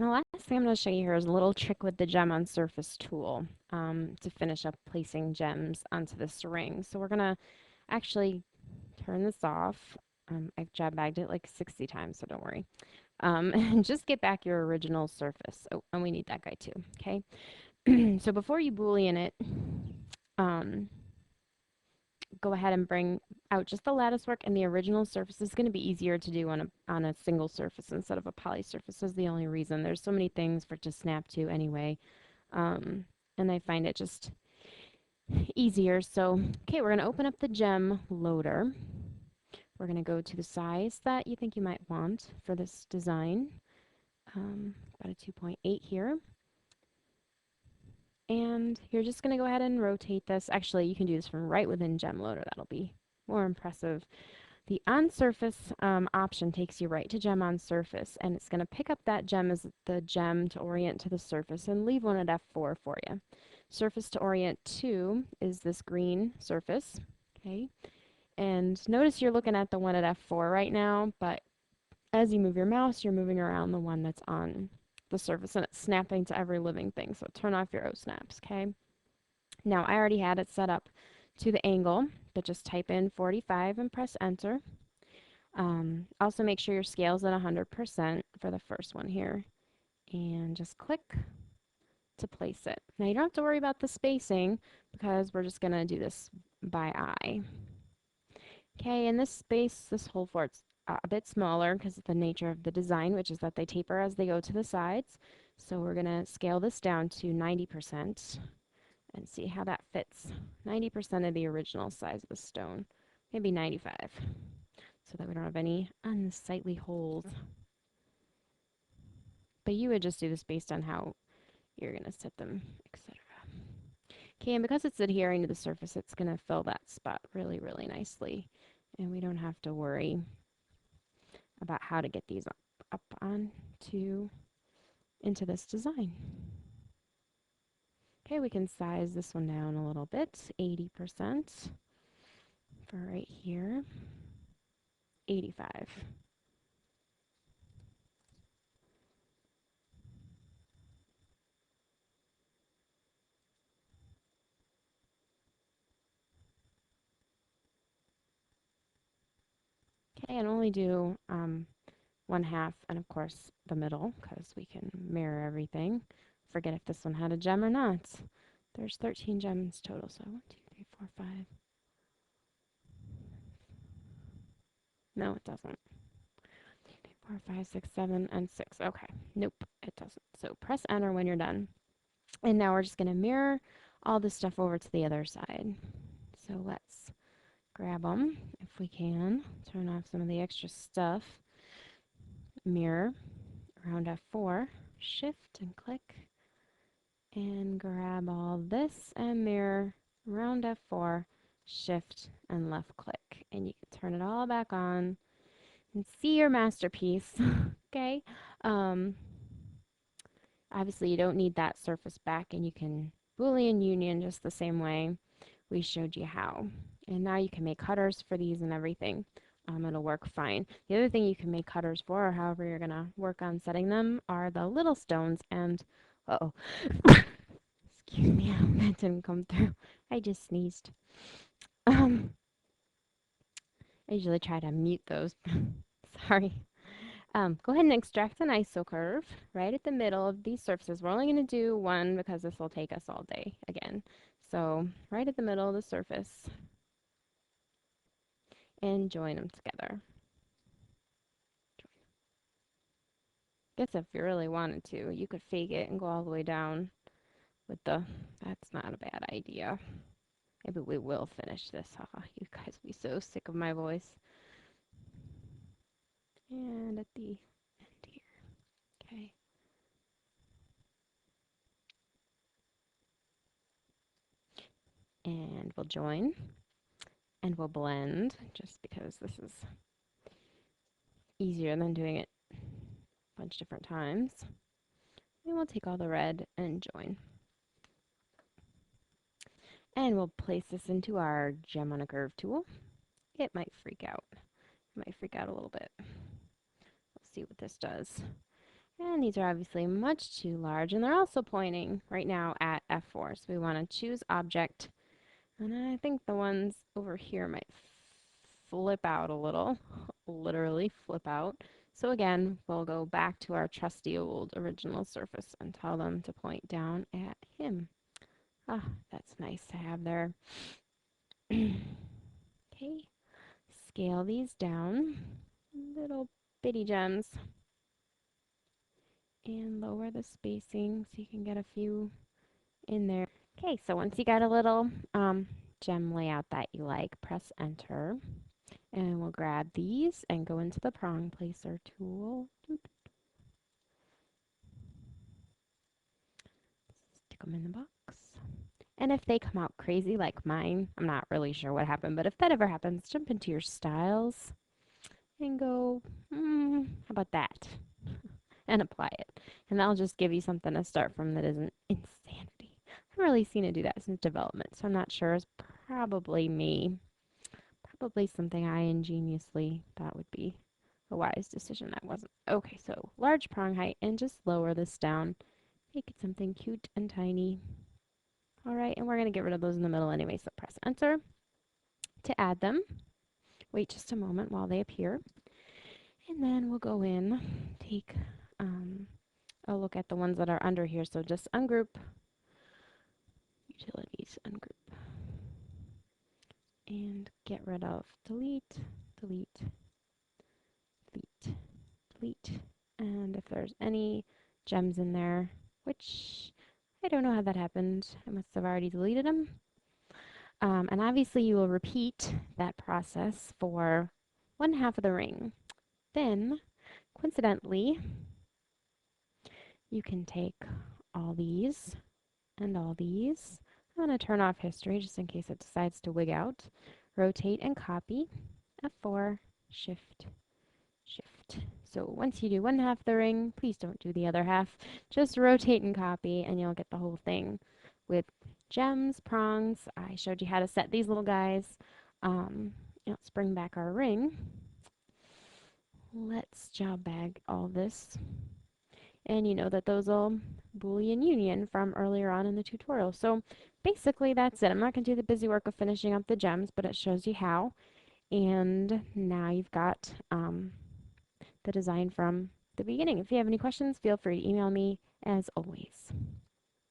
And the last thing I'm going to show you here is a little trick with the gem on surface tool to finish up placing gems onto this ring. So we're going to actually turn this off. I've job bagged it like 60 times, so don't worry. And just get back your original surface. Oh, and we need that guy too, okay? So before you Boolean it, um, go ahead and bring out just the lattice work, and the original surface is going to be easier to do on a single surface instead of a poly surface is the only reason. There's so many things for it to snap to anyway, and I find it just easier. So, okay, we're going to open up the gem loader. We're going to go to the size that you think you might want for this design, about a 2.8 here. And you're just going to go ahead and rotate this. Actually, you can do this from right within gem loader. That'll be more impressive. The on surface option takes you right to gem on surface, and it's going to pick up that gem as the gem to orient to the surface and leave one at F4 for you. Surface to orient to is this green surface, okay? And notice you're looking at the one at F4 right now, but as you move your mouse, you're moving around the one that's on the surface, and it's snapping to every living thing. So turn off your O snaps, okay? Now, I already had it set up to the angle, but just type in 45 and press enter. Also make sure your scale's at 100% for the first one here, and just click to place it. Now, you don't have to worry about the spacing because we're just going to do this by eye. Okay, in this space, this hole for it's a bit smaller because of the nature of the design, which is that they taper as they go to the sides. So we're going to scale this down to 90% and see how that fits. 90% of the original size of the stone, maybe 95, so that we don't have any unsightly holes. But you would just do this based on how you're going to set them, etc. Okay, and because it's adhering to the surface, it's going to fill that spot really, really nicely. And we don't have to worry about how to get these up into this design. Okay, we can size this one down a little bit, 80% for right here, 85. Okay, and only do 1/2 and of course the middle because we can mirror everything. Forget if this one had a gem or not. There's 13 gems total, so 1, 2, 3, 4, 5. No, it doesn't. 2, 3, 4, 5, 6, 7, and 6. Okay, nope, it doesn't. So press enter when you're done. And now we're just going to mirror all this stuff over to the other side. So let's grab them if we can. Turn off some of the extra stuff. Mirror around F4, shift and click, and grab all this and mirror around F4, shift and left click. And you can turn it all back on and see your masterpiece. Okay? Obviously, you don't need that surface back, and you can Boolean union just the same way we showed you how. And now you can make cutters for these and everything. It'll work fine. The other thing you can make cutters for, or however you're going to work on setting them, are the little stones. And, uh-oh, excuse me, that didn't come through. I just sneezed. I usually try to mute those. Sorry. Go ahead and extract an isocurve right at the middle of these surfaces. We're only going to do one because this will take us all day again. So right at the middle of the surface, and join them together. Guess if you really wanted to, you could fake it and go all the way down with the, that's not a bad idea. Maybe we will finish this. Haha, you guys will be so sick of my voice. And at the end here, okay. And we'll join, and we'll blend, just because this is easier than doing it a bunch of different times. And we'll take all the red and join. And we'll place this into our gem on a curve tool. It might freak out. It might freak out a little bit. Let's see what this does. And these are obviously much too large, and they're also pointing right now at F4. So we want to choose object, and I think the ones over here might flip out a little, literally flip out. So again, we'll go back to our trusty old original surface and tell them to point down at him. Ah, that's nice to have there. Okay, scale these down, little bitty gems, and lower the spacing so you can get a few in there. Okay, so once you got a little gem layout that you like, press enter. And we'll grab these and go into the prong placer tool. Stick them in the box. And if they come out crazy like mine, I'm not really sure what happened, but if that ever happens, jump into your styles and go, how about that? And apply it. And that'll just give you something to start from that isn't insanity. I haven't really seen it do that since development, so I'm not sure. It's probably me. Probably something I ingeniously thought would be a wise decision that wasn't. Okay, so large prong height and just lower this down. Make it something cute and tiny. All right, and we're going to get rid of those in the middle anyway, so press enter to add them. Wait just a moment while they appear. And then we'll go in, take a look at the ones that are under here. So just ungroup, utilities, ungroup, and get rid of delete, delete, delete, delete. And if there's any gems in there, which I don't know how that happened. I must have already deleted them. And obviously you will repeat that process for one half of the ring. Then, coincidentally, you can take all these and all these. I'm going to turn off history just in case it decides to wig out. Rotate and copy. F4, shift, shift. So once you do one half the ring, please don't do the other half. Just rotate and copy and you'll get the whole thing with gems, prongs. I showed you how to set these little guys. Let's bring back our ring. Let's job bag all this. And you know that those will Boolean union from earlier on in the tutorial. So basically that's it. I'm not going to do the busy work of finishing up the gems, but it shows you how. And now you've got the design from the beginning. If you have any questions, feel free to email me as always.